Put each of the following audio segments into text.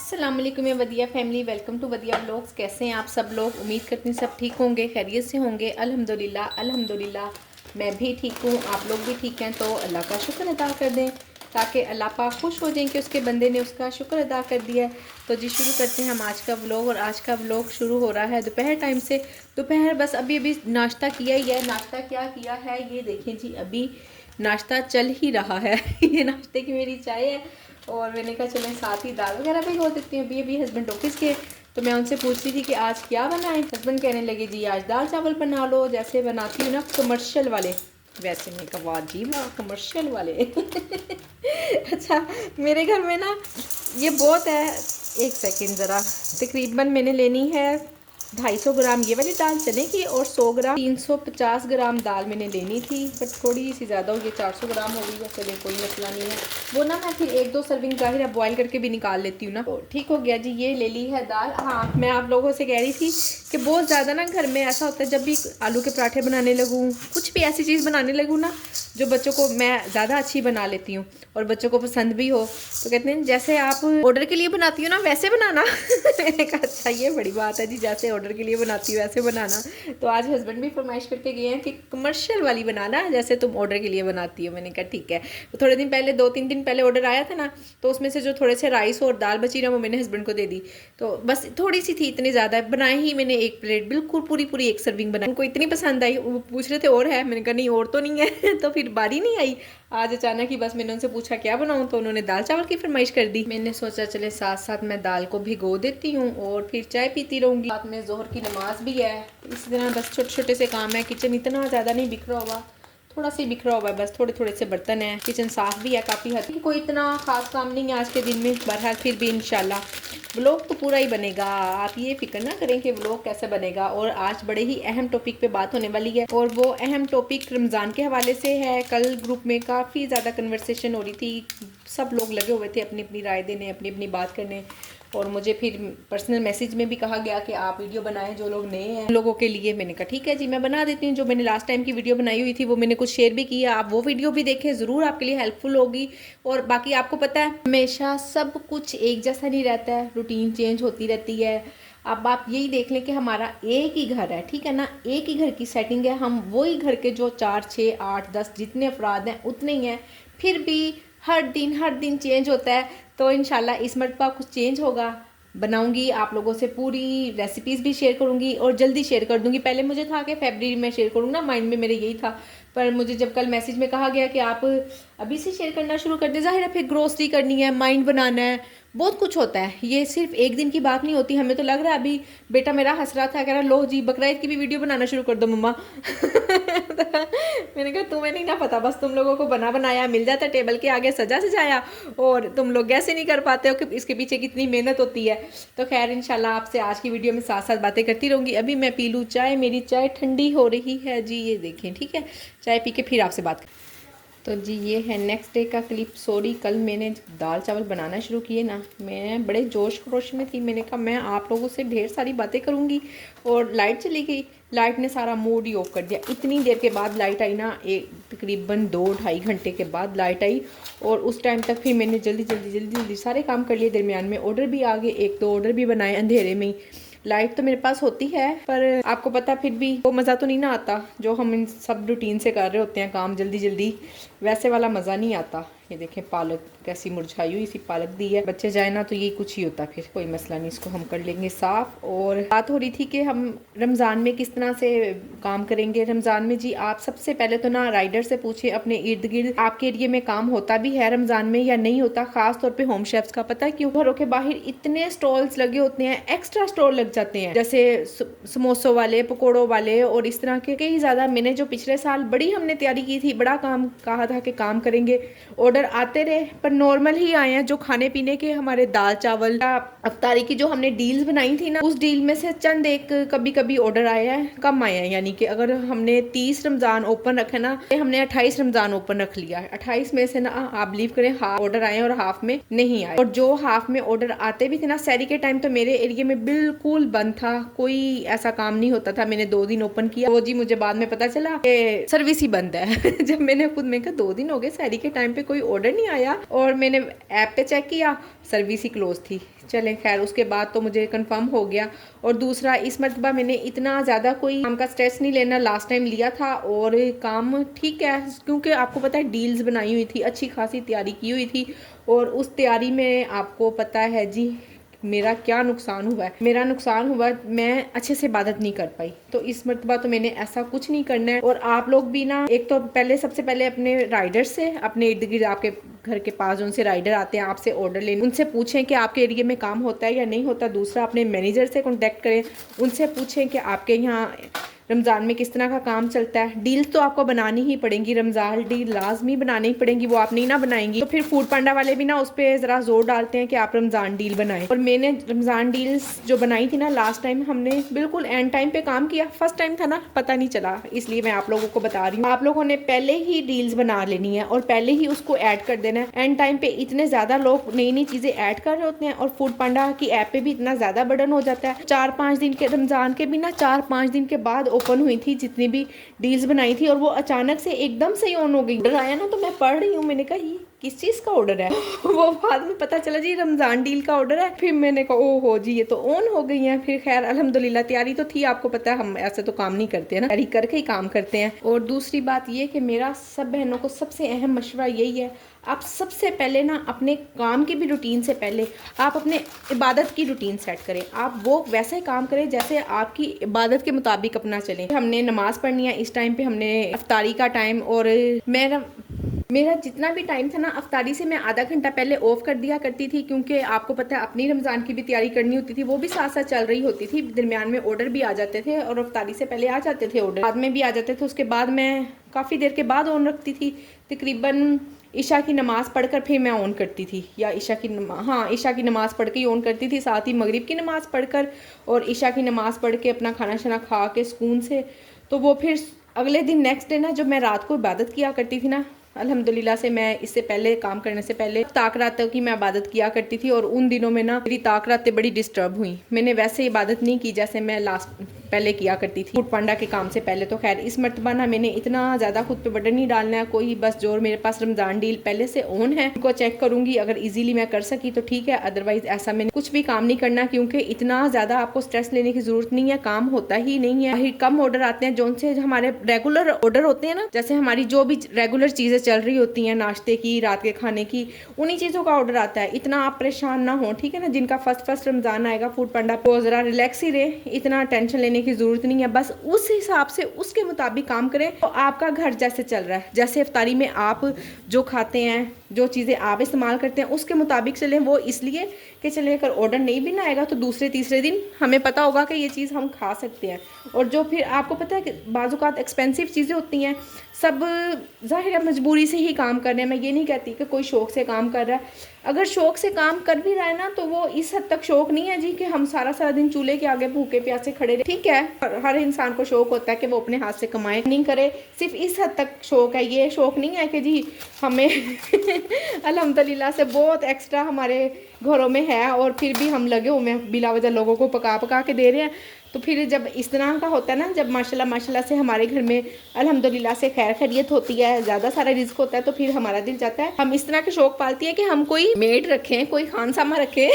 अस्सलाम वालेकुम वदिया family, welcome to वदिया vlogs. कैसे हैं आप सब लोग? उम्मीद करती हूँ सब ठीक होंगे, खैरियत से होंगे। अल्हम्दुलिल्लाह अल्हम्दुलिल्लाह मैं भी ठीक हूँ, आप लोग भी ठीक हैं। तो अल्लाह का शुक्र अदा कर दें ताकि अल्लाह पाक खुश हो जाएं कि उसके बंदे ने उसका शुक्र अदा कर दिया है। तो जी शुरू करते हैं हम आज का व्लॉग। और आज का व्लॉग शुरू हो रहा है दोपहर टाइम से। दोपहर बस अभी अभी नाश्ता किया ही है। नाश्ता क्या किया है ये देखें जी, अभी नाश्ता चल ही रहा है। ये नाश्ते की मेरी चाय है और मैंने कहा चलें साथ ही दाल वगैरह भिगो देती हूँ। अभी अभी हस्बैंड ऑफिस के, तो मैं उनसे पूछ रही थी कि आज क्या बनाएं। हस्बैंड कहने लगे जी आज दाल चावल बना लो, जैसे बनाती हूँ ना कमर्शियल वाले। वैसे मैं कहा वाह जी वाह कमर्शियल वाले। अच्छा मेरे घर में ना ये बहुत है। एक सेकेंड ज़रा, तकरीबन मैंने लेनी है 250 ग्राम ये वाली दाल चने की और 100 ग्राम 350 ग्राम दाल मैंने लेनी थी, बट थोड़ी सी ज़्यादा हो गई, 400 ग्राम हो गई। चले कोई मसला नहीं है, वो ना मैं फिर 1-2 सर्विंग ज़ाहिर है बॉयल करके भी निकाल लेती हूँ ना, तो ठीक हो गया जी। ये ले ली है दाल। हाँ मैं आप लोगों से कह रही थी कि बहुत ज़्यादा ना घर में ऐसा होता है, जब भी आलू के पराठे बनाने लगूँ, कुछ भी ऐसी चीज़ बनाने लगूँ ना जो बच्चों को मैं ज़्यादा अच्छी बना लेती हूँ और बच्चों को पसंद भी हो, तो कहते हैं जैसे आप ऑर्डर के लिए बनाती हो ना वैसे बनाना। मैंने कहा अच्छा ये बड़ी बात है जी, जैसे ऑर्डर के लिए बनाती हो वैसे बनाना। तो आज हस्बैंड भी फरमाइश करके गए हैं कि कमर्शियल वाली बनाना जैसे तुम ऑर्डर के लिए बनाती हो। मैंने कहा ठीक है। तो थोड़े दिन पहले 2-3 दिन पहले ऑर्डर आया था ना, तो उसमें से जो थोड़े से राइस और दाल बची ना वो मैंने हस्बैंड को दे दी। तो बस थोड़ी सी थी, इतनी ज़्यादा बनाई ही मैंने, एक प्लेट बिल्कुल पूरी पूरी एक सर्विंग बनाई। उनको इतनी पसंद आई, वो पूछ रहे थे और है, मैंने कहा नहीं और तो नहीं है। तो फिर बारी नहीं आई आज अचानक ही, बस मैंने उनसे पूछा क्या बनाऊं तो उन्होंने दाल चावल की फरमाइश कर दी। मैंने सोचा चले साथ साथ मैं दाल को भिगो देती हूँ और फिर चाय पीती रहूँगी। साथ में जोहर की नमाज भी है, इसी तरह बस छोटे छोटे से काम है। किचन इतना ज़्यादा नहीं बिखरा हुआ, थोड़ा सा बिखरा हुआ है, बस थोड़े थोड़े से बर्तन है। किचन साफ़ भी है काफ़ी हद तक, कोई इतना ख़ास काम नहीं है आज के दिन में। बहरहाल फिर भी इंशाल्लाह व्लॉग तो पूरा ही बनेगा, आप ये फिक्र ना करें कि व्लॉग कैसे बनेगा। और आज बड़े ही अहम टॉपिक पे बात होने वाली है और वो अहम टॉपिक रमज़ान के हवाले से है। कल ग्रुप में काफ़ी ज़्यादा कन्वर्सेशन हो रही थी, सब लोग लगे हुए थे अपनी अपनी राय देने, अपनी अपनी बात करने। और मुझे फिर पर्सनल मैसेज में भी कहा गया कि आप वीडियो बनाएं जो लोग नए हैं लोगों के लिए। मैंने कहा ठीक है जी मैं बना देती हूँ। जो मैंने लास्ट टाइम की वीडियो बनाई हुई थी वो मैंने कुछ शेयर भी किया, आप वो वीडियो भी देखें, ज़रूर आपके लिए हेल्पफुल होगी। और बाकी आपको पता है हमेशा सब कुछ एक जैसा नहीं रहता है, रूटीन चेंज होती रहती है। अब आप यही देख लें कि हमारा एक ही घर है, ठीक है ना, एक ही घर की सेटिंग है, हम वही घर के जो 4, 6, 8, 10 जितने अफराद हैं उतने ही हैं, फिर भी हर दिन चेंज होता है। तो इंशाल्लाह इस मरतबा कुछ चेंज होगा, बनाऊंगी आप लोगों से पूरी रेसिपीज़ भी शेयर करूंगी और जल्दी शेयर कर दूंगी। पहले मुझे था कि फरवरी में शेयर करूँगा, माइंड में मेरे यही था, पर मुझे जब कल मैसेज में कहा गया कि आप अभी से शेयर करना शुरू कर दे, जाहिर है फिर ग्रोसरी करनी है, माइंड बनाना है, बहुत कुछ होता है। ये सिर्फ एक दिन की बात नहीं होती। हमें तो लग रहा है, अभी बेटा मेरा हंस रहा था, कह रहा लो जी बकरा ईद की भी वीडियो बनाना शुरू कर दो मम्मा। मैंने कहा तुम्हें नहीं ना पता, बस तुम लोगों को बना बनाया मिल जाता है टेबल के आगे सजा सजाया, और तुम लोग ऐसे नहीं कर पाते हो कि इसके पीछे कितनी मेहनत होती है। तो खैर इंशाल्लाह आपसे आज की वीडियो में साथ साथ बातें करती रहूँगी। अभी मैं पी लूँ चाय, मेरी चाय ठंडी हो रही है जी, ये देखें, ठीक है। चाय पी के फिर आपसे बात। तो जी ये है नेक्स्ट डे का क्लिप। सॉरी कल मैंने दाल चावल बनाना शुरू किए ना, मैं बड़े जोश खरोश में थी। मैंने कहा मैं आप लोगों से ढेर सारी बातें करूँगी, और लाइट चली गई। लाइट ने सारा मूड ही ऑफ कर दिया। इतनी देर के बाद लाइट आई ना, एक तकरीबन 2-2.5 घंटे के बाद लाइट आई, और उस टाइम तक फिर मैंने जल्दी सारे काम कर लिए। दरमियान में ऑर्डर भी आ गए, 1-2 ऑर्डर भी बनाए अंधेरे में ही। लाइट तो मेरे पास होती है, पर आपको पता फिर भी वो मज़ा तो नहीं ना आता जो हम इन सब रूटीन से कर रहे होते हैं काम जल्दी, वैसे वाला मज़ा नहीं आता। ये देखें पालक कैसी मुरझाई हुई सी पालक दी है, बच्चे जाए ना तो ये कुछ ही होता, फिर कोई मसला नहीं, इसको हम कर लेंगे साफ़। और बात हो रही थी कि हम रमज़ान में किस तरह से काम करेंगे। रमज़ान में जी आप सबसे पहले तो ना राइडर से पूछे अपने इर्द गिर्द आपके एरिए में काम होता भी है रमज़ान में या नहीं होता। ख़ास तौर पे होम शेफ्स का पता है क्यों, घरों के बाहर इतने स्टॉल्स लगे होते हैं, एक्स्ट्रा स्टॉल लग जाते हैं, जैसे समोसों वाले, पकौड़ों वाले और इस तरह के कई ज़्यादा। मैंने जो पिछले साल बड़ी हमने तैयारी की थी, बड़ा काम कहा था कि काम करेंगे, ऑर्डर आते रहे पर नॉर्मल ही आए हैं। जो खाने पीने के हमारे दाल चावल अफ्तारी की जो हमने डील्स बनाई थी ना, उस डील में से चंद एक कभी कभी ऑर्डर आए हैं, कम आए हैं। यानी कि अगर हमने 30 रमज़ान ओपन रखे ना, हमने 28 रमज़ान ओपन रख लिया है। 28 में से ना आप बिलीव करें हाफ ऑर्डर आए और हाफ में नहीं आए। और जो हाफ में ऑर्डर आते भी थे ना, सहरी के टाइम तो मेरे एरिया में बिल्कुल बंद था, कोई ऐसा काम नहीं होता था। मैंने 2 दिन ओपन किया, वो जी मुझे बाद में पता चला कि सर्विस ही बंद है। जब मैंने खुद में कहा 2 दिन हो गए सहरी के टाइम पे कोई ऑर्डर नहीं आया और मैंने ऐप पे चेक किया, सर्विस ही क्लोज थी। चलें खैर, उसके बाद तो मुझे कंफर्म हो गया। और दूसरा, इस मरतबा मैंने इतना ज़्यादा कोई काम का स्ट्रेस नहीं लेना, लास्ट टाइम लिया था और काम ठीक है, क्योंकि आपको पता है डील्स बनाई हुई थी, अच्छी खासी तैयारी की हुई थी। और उस तैयारी में आपको पता है जी मेरा क्या नुकसान हुआ है। मेरा नुकसान हुआ, मैं अच्छे से इबादत नहीं कर पाई। तो इस मरतबा तो मैंने ऐसा कुछ नहीं करना है। और आप लोग भी ना, एक तो पहले सबसे पहले अपने राइडर से, अपने इर्द गिर्द आपके घर के पास जो उनसे राइडर आते हैं आपसे ऑर्डर लेने, उनसे पूछें कि आपके एरिया में काम होता है या नहीं होता। दूसरा, अपने मैनेजर से कॉन्टेक्ट करें, उनसे पूछें कि आपके यहाँ रमज़ान में किस तरह का काम चलता है। डील्स तो आपको बनानी ही पड़ेंगी, रमज़ान डील लाजमी बनानी ही पड़ेंगी, वो आप नहीं ना बनाएंगी तो फिर फूड पांडा वाले भी ना उस पर ज़रा जोर डालते हैं कि आप रमज़ान डील बनाएं। और मैंने रमज़ान डील्स जो बनाई थी ना लास्ट टाइम, हमने बिल्कुल एंड टाइम पे काम किया। फर्स्ट टाइम था ना, पता नहीं चला, इसलिए मैं आप लोगों को बता रही हूँ। आप लोगों ने पहले ही डील्स बना लेनी है और पहले ही उसको ऐड कर देना है। एंड टाइम पे इतने ज़्यादा लोग नई नई चीज़ें ऐड कर रहे होते हैं और फूड पांडा की ऐप पे भी इतना ज़्यादा बर्डन हो जाता है। 4-5 दिन के, रमज़ान के भी ना 4-5 दिन के बाद ओपन हुई थी जितनी भी डील्स बनाई थी, और वो अचानक से एकदम से ही ऑन हो गई। ऑर्डर आया ना तो मैं पढ़ रही हूँ, मैंने कहा ये किस चीज़ का ऑर्डर है वो बाद में पता चला जी रमज़ान डील का ऑर्डर है। फिर मैंने कहा ओहो जी ये तो ऑन हो गई हैं। फिर खैर अल्हम्दुलिल्लाह तैयारी तो थी, आपको पता है हम ऐसे तो काम नहीं करते हैं ना, तैयारी करके ही काम करते हैं। और दूसरी बात ये कि मेरा सब बहनों को सबसे अहम मशवरा यही है, आप सबसे पहले ना अपने काम की भी रूटीन से पहले आप अपने इबादत की रूटीन सेट करें। आप वो वैसे काम करें जैसे आपकी इबादत के मुताबिक अपना चलें। हमने नमाज़ पढ़नी है इस टाइम पे, हमने इफ्तारी का टाइम, और मेरा जितना भी टाइम था ना अफ्तारी से मैं आधा घंटा पहले ऑफ कर दिया करती थी, क्योंकि आपको पता है अपनी रमज़ान की भी तैयारी करनी होती थी, वो भी साथ साथ चल रही होती थी। दरमियान में ऑर्डर भी आ जाते थे और अफ्तारी से पहले आ जाते थे ऑर्डर, बाद में भी आ जाते थे। उसके बाद मैं काफ़ी देर के बाद ऑन रखती थी, तकरीबन ईशा की नमाज़ पढ़कर फिर मैं ऑन करती थी, या ईशा की नमाज़ पढ़ के ही ऑन करती थी, साथ ही मगरिब की नमाज़ पढ़कर और ईशा की नमाज़ पढ़ के अपना खाना शाना खा के सुकून से। तो वो फिर अगले दिन नेक्स्ट डे ना, जब मैं रात को इबादत किया करती थी ना, अल्हम्दुलिल्लाह से मैं इससे पहले काम करने से पहले ताक रात की मैं इबादत किया करती थी। और उन दिनों में ना मेरी ताक रातें बड़ी डिस्टर्ब हुई। मैंने वैसे इबादत नहीं की जैसे मैं लास्ट पहले किया करती थी फूड पांडा के काम से पहले। तो खैर इस मरतबा ना मैंने इतना ज़्यादा खुद पे बर्डन नहीं डालना है कोई, बस जो मेरे पास रमज़ान डील पहले से ऑन है उनको चेक करूँगी, अगर ईजीली मैं कर सकी तो ठीक है, अदरवाइज़ ऐसा मैंने कुछ भी काम नहीं करना, क्योंकि इतना ज़्यादा आपको स्ट्रेस लेने की ज़रूरत नहीं है, काम होता ही नहीं है। कम ऑर्डर आते हैं जो उनसे हमारे रेगुलर ऑर्डर होते हैं ना, जैसे हमारी जो भी रेगुलर चीज़ें चल रही होती हैं, नाश्ते की, रात के खाने की, उन्हीं चीज़ों का ऑर्डर आता है। इतना आप परेशान ना हो, ठीक है ना। जिनका फर्स्ट रमज़ान आएगा फूड पांडा को ज़रा रिलैक्स ही रहे, इतना टेंशन लेने की ज़रूरत नहीं है, बस उस हिसाब से उसके मुताबिक काम करें। तो आपका घर जैसे चल रहा है, जैसे इफ्तारी में आप जो खाते हैं, जो चीज़ें आप इस्तेमाल करते हैं उसके मुताबिक चलें। वो इसलिए कि चले अगर ऑर्डर नहीं भी ना आएगा तो दूसरे तीसरे दिन हमें पता होगा कि ये चीज़ हम खा सकते हैं। और जो फिर आपको पता है कि बाज़-औक़ात एक्सपेंसिव चीज़ें होती हैं, सब ज़ाहिर है मजबूरी से ही काम कर रहे हैं। मैं ये नहीं कहती कि कोई शौक़ से काम कर रहा है, अगर शौक़ से काम कर भी रहा है ना तो वो इस हद तक शौक़ नहीं है जी कि हम सारा दिन चूल्हे के आगे भूखे प्यासे खड़े रहे। ठीक है, हर इंसान को शौक़ होता है कि वो अपने हाथ से कमाए, नहीं करे, सिर्फ इस हद तक शौक़ है। ये शौक़ नहीं है कि जी हमें अल्हम्दुलिल्लाह से बहुत एक्स्ट्रा हमारे घरों में है और फिर भी हम लगे हुए हैं बिला वजह लोगों को पका के दे रहे हैं। तो फिर जब इस तरह का होता है ना, जब माशाल्लाह से हमारे घर में अल्हम्दुलिल्लाह से खैर खैरियत होती है, ज़्यादा सारा रिस्क होता है, तो फिर हमारा दिल चाहता है हम इस तरह के शौक़ पालती है कि हम कोई मेड रखें, कोई खानसामा रखें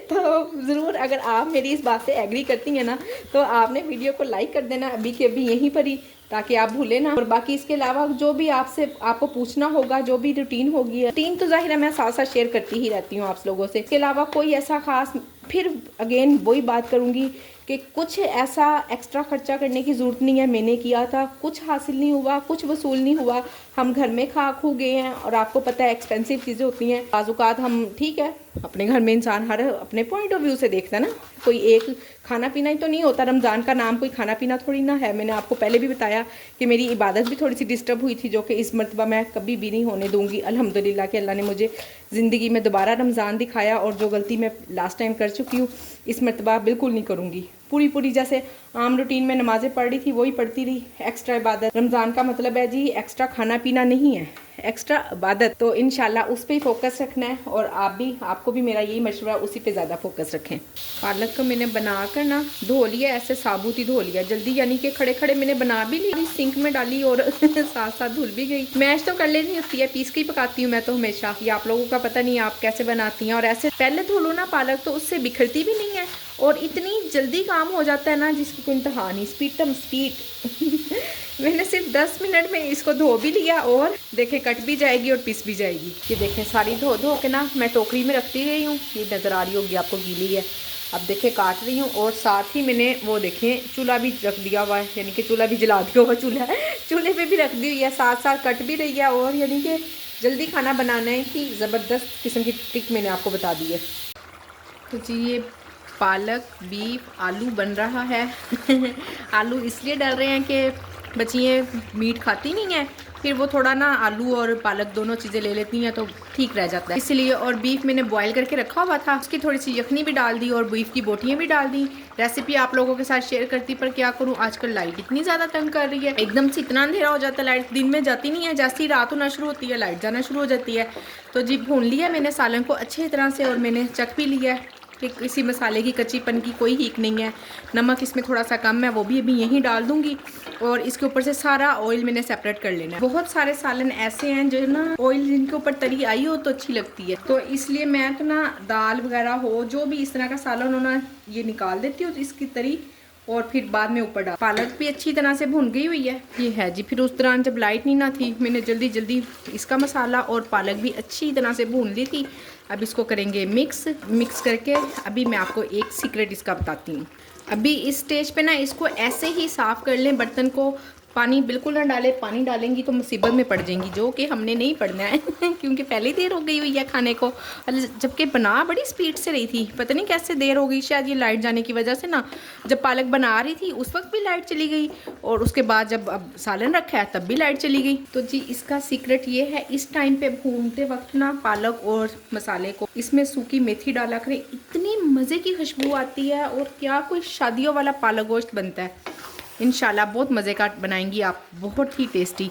तो ज़रूर अगर आप मेरी इस बात से एग्री करती हैं ना तो आपने वीडियो को लाइक कर देना अभी के अभी यहीं पर ही, ताकि आप भूलें ना। और बाकी इसके अलावा जो भी आपको पूछना होगा, जो भी रूटीन होगी, रूटीन तो जाहिर है मैं साथ साथ शेयर करती ही रहती हूँ आप लोगों से। इसके अलावा कोई ऐसा खास, फिर अगेन वही बात करूँगी कि कुछ ऐसा एक्स्ट्रा खर्चा करने की ज़रूरत नहीं है। मैंने किया था, कुछ हासिल नहीं हुआ, कुछ वसूल नहीं हुआ, हम घर में खा खू गए हैं। और आपको पता है एक्सपेंसिव चीज़ें होती हैं, बाज़-औक़ात हम, ठीक है, अपने घर में इंसान हर अपने पॉइंट ऑफ व्यू से देखता है ना, कोई एक खाना पीना ही तो नहीं होता। रमज़ान का नाम कोई खाना पीना थोड़ी ना है। मैंने आपको पहले भी बताया कि मेरी इबादत भी थोड़ी सी डिस्टर्ब हुई थी, जो कि इस मरतबा मैं कभी भी नहीं होने दूँगी। अल्हम्दुलिल्लाह कि अल्लाह ने मुझे ज़िंदगी में दोबारा रमज़ान दिखाया, और जो गलती मैं लास्ट टाइम कर चुकी हूँ इस मरतबा बिल्कुल नहीं करूँगी। पूरी जैसे आम रूटीन में नमाज़ें पढ़ रही थी वही पढ़ती रही। एक्स्ट्रा इबादत, रमज़ान का मतलब है जी एक्स्ट्रा खाना पीना नहीं है, एक्स्ट्रा इबादत। तो इंशाल्लाह उस पर ही फोकस रखना है और आपको भी मेरा यही मशवरा, उसी पे ज़्यादा फोकस रखें। पालक को मैंने बना कर ना धो लिया, ऐसे साबुत ही धो लिया जल्दी, यानी कि खड़े खड़े मैंने बना भी ली, सिंक में डाली और साथ साथ धुल भी गई। मैश तो कर लेनी होती है, पीस के ही पकाती हूँ मैं तो हमेशा। ये आप लोगों का पता नहीं आप कैसे बनाती हैं। और ऐसे पहले धो लो ना पालक तो उससे बिखरती भी नहीं है और इतनी जल्दी काम हो जाता है ना जिसकी कोई इंतहा नहीं। स्पीड मैंने सिर्फ 10 मिनट में इसको धो भी लिया और देखें कट भी जाएगी और पिस भी जाएगी। ये देखें सारी धो के ना मैं टोकरी में रखती गई हूँ। ये नज़र आ रही होगी आपको, गीली है। अब देखें काट रही हूँ और साथ ही मैंने वो देखें चूल्हा भी रख दिया हुआ है, यानी कि चूल्हा भी जला दिया हुआ, चूल्हे पे भी रख दी हुई है, साथ साथ कट भी रही है। और यानी कि जल्दी खाना बनाने की ज़बरदस्त किस्म की ट्रिक मैंने आपको बता दी है। तो जी ये पालक बीफ आलू बन रहा है। आलू इसलिए डाल रहे हैं कि बच्चियाँ मीट खाती नहीं है, फिर वो थोड़ा ना आलू और पालक दोनों चीज़ें ले लेती हैं तो ठीक रह जाता है इसलिए। और बीफ मैंने बॉईल करके रखा हुआ था, उसकी थोड़ी सी यखनी भी डाल दी और बीफ की बोटियाँ भी डाल दी। रेसिपी आप लोगों के साथ शेयर करती, पर क्या करूँ आजकल लाइट इतनी ज़्यादा तंग कर रही है, एकदम से इतना अंधेरा हो जाता है, लाइट दिन में जाती नहीं है, जैसे ही रात होना शुरू होती है लाइट जाना शुरू हो जाती है। तो जी भून लिया मैंने सालन को अच्छी तरह से और मैंने चख भी लिया है कि किसी मसाले की कच्चीपन की कोई हीक नहीं है। नमक इसमें थोड़ा सा कम है, वो भी अभी यहीं डाल दूंगी। और इसके ऊपर से सारा ऑयल मैंने सेपरेट कर लेना है। बहुत सारे सालन ऐसे हैं जो ना ऑयल जिनके ऊपर तरी आई हो तो अच्छी लगती है, तो इसलिए मैं तो ना दाल वगैरह हो जो भी इस तरह का सालन हो ना ये निकाल देती हूँ इसकी तरी और फिर बाद में ऊपर डाल। पालक भी अच्छी तरह से भुन गई हुई है। ये है जी, फिर उस दौरान जब लाइट नहीं ना थी मैंने जल्दी इसका मसाला और पालक भी अच्छी तरह से भून ली थी। अब इसको करेंगे मिक्स करके अभी मैं आपको एक सीक्रेट इसका बताती हूँ। अभी इस स्टेज पे ना इसको ऐसे ही साफ़ कर लें, बर्तन को पानी बिल्कुल ना डालें, पानी डालेंगी तो मुसीबत में पड़ जाएंगी, जो कि हमने नहीं पड़ना है क्योंकि पहले ही देर हो गई हुई है खाने को। जबकि बना बड़ी स्पीड से रही थी, पता नहीं कैसे देर हो गई, शायद ये लाइट जाने की वजह से ना। जब पालक बना रही थी उस वक्त भी लाइट चली गई और उसके बाद जब अब सालन रखा है तब भी लाइट चली गई। तो जी इसका सीक्रेट ये है, इस टाइम पे भूनते वक्त ना पालक और मसाले को इसमें सूखी मेथी डाला करें, इतनी मज़े की खुशबू आती है और क्या कोई शादियों वाला पालक गोश्त बनता है। इंशाल्लाह बहुत मज़े का बनाएंगी आप, बहुत ही टेस्टी।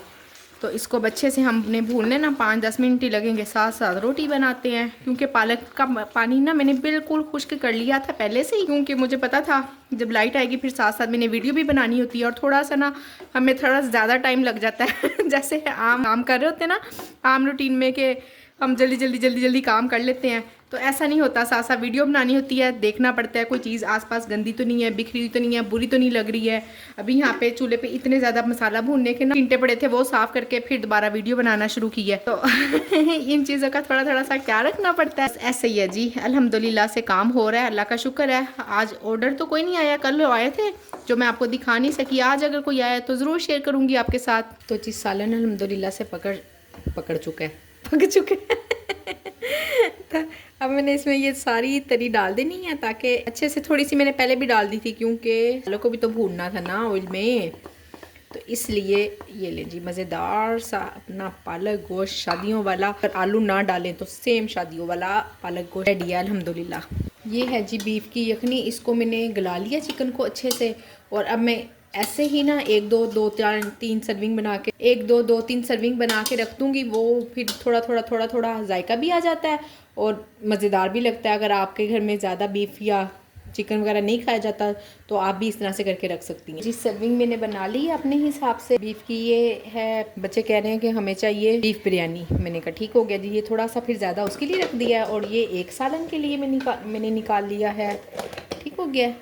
तो इसको अच्छे से हमने भूनने ना 5-10 मिनट ही लगेंगे। साथ साथ रोटी बनाते हैं, क्योंकि पालक का पानी ना मैंने बिल्कुल खुश्क कर लिया था पहले से ही, क्योंकि मुझे पता था जब लाइट आएगी फिर साथ साथ मैंने वीडियो भी बनानी होती है और थोड़ा सा ना हमें थोड़ा ज़्यादा टाइम लग जाता है जैसे आम काम कर रहे होते हैं ना आम रूटीन में कि हम जल्दी काम कर लेते हैं, तो ऐसा नहीं होता, साथ साथ वीडियो बनानी होती है, देखना पड़ता है कोई चीज़ आसपास गंदी तो नहीं है, बिखरी तो नहीं है, बुरी तो नहीं लग रही है। अभी यहाँ पे चूल्हे पे इतने ज़्यादा मसाला भूनने के ना चिंटे पड़े थे, वो साफ़ करके फिर दोबारा वीडियो बनाना शुरू की है। तो इन चीज़ों का थोड़ा सा ख्याल रखना पड़ता है। ऐसे ही है जी, अल्हम्दुलिल्लाह से काम हो रहा है, अल्लाह का शुक्र है। आज ऑर्डर तो कोई नहीं आया, कल आए थे जो मैं आपको दिखा नहीं सकी, आज अगर कोई आया तो ज़रूर शेयर करूँगी आपके साथ। तो जी सालन अल्हम्दुलिल्लाह से पकड़ चुका है तो अब मैंने इसमें ये सारी तरी डाल देनी है ताकि अच्छे से, थोड़ी सी मैंने पहले भी डाल दी थी क्योंकि आलू को भी तो भूनना था ना ऑयल में, तो इसलिए ये ले जी मज़ेदार सा अपना पालक गोश्त शादियों वाला। अगर आलू ना डालें तो सेम शादियों वाला पालक गोश्त रेडी है अल्हम्दुलिल्लाह। ये है जी बीफ की यखनी, इसको मैंने गला लिया चिकन को अच्छे से और अब मैं ऐसे ही ना 1-2-3 सर्विंग बना के 1-2-3 सर्विंग बना के रख दूँगी। वो फिर थोड़ा जायका भी आ जाता है और मज़ेदार भी लगता है। अगर आपके घर में ज़्यादा बीफ या चिकन वगैरह नहीं खाया जाता तो आप भी इस तरह से करके रख सकती हैं। जिस सर्विंग मैंने बना ली है अपने हिसाब से बीफ की, ये है, बच्चे कह रहे हैं कि हमें चाहिए बीफ बिरयानी, मैंने कहा ठीक हो गया जी, ये थोड़ा सा फिर ज़्यादा उसके लिए रख दिया है और ये एक सालन के लिए मैंने निकाल लिया है, ठीक हो गया।